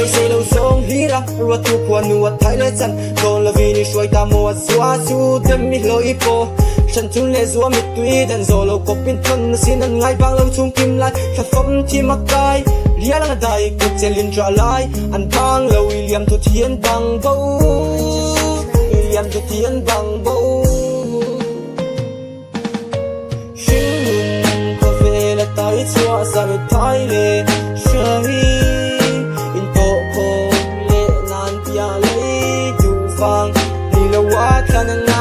hay say lâu song hira ruột tu quan nuột thái lệ chân còn là vì ni suy ta mua xóa su đêm mi lối poฉันทุนเลซัวมิดตุยดันโซโลกบเป็นทนสินันไงบางเราทุ่งกิมไลแค่ฟมที่มักไกเรียลังได้กุเจลินจาไลอันบางเราวิลเลียมทุเทียนบังเบาวิลเลียมทุเทียนบังเบาชิงนุนกาแฟและไตชัวสารไทยเลเชอรี่อินโตโคเลนานเปียเลยดูฟังนี่ละว่าแค่นั้นไง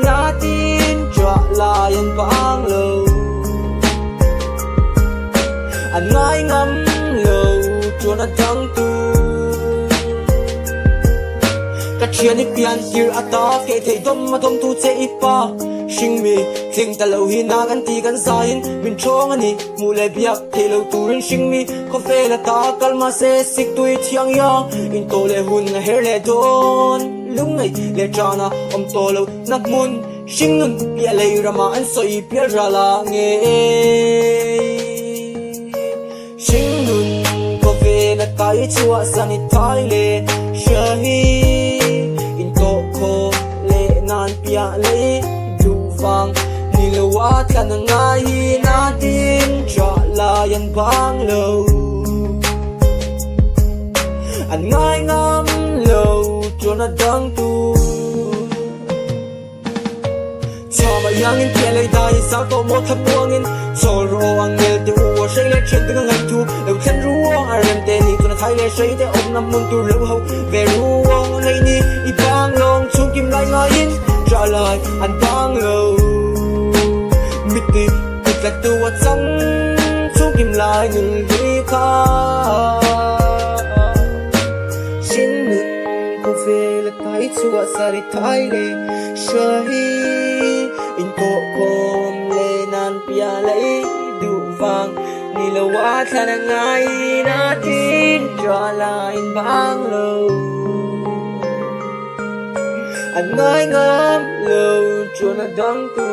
นาทีlayan bang lâu anh ngái ngắm lâu cho nó thăng tu các chuyện đi pian kia ata kể thấy đom mà thom tu chế ipa sinh mi tiếng ta lâu hi na gan ti gan sa hin min chong ani mu le biak thấy lâu turin sinh mi có phê là ta kalma se sik tui thiang yang in to le hun na her le don lung ngày le chana om to lâu nak mun sinh nun bia lei rama an soi bia ra la nghe sinh nun có về là cái chua sani thái le shahi in to ko le nan bia lei du vang ni lo wa tan ngai na tin cha la yan bang lo an ngai ngam lo cho na dang tu mà yang in kia lấy đai sao to một thấp buông in soi ro ang nghe tiếng ua say lấy chuyện tiếng ngày thu đầu khen ruộng rem tên ni tu na thay lấy say te ôm năm môn tu lâu hậu về ruộng ngày ni i bang long chung kim lại ngay in trả lại anh bang lâu mít đi mít là tu ở trong chung kim lại ngừng đi khá xin ngừng có về là cái chua sa đi thay để say in to kom le nan pia lei du vang ni lo wa thana ngai na tin cho la in bang lo an ngai ngam lo cho na dang tu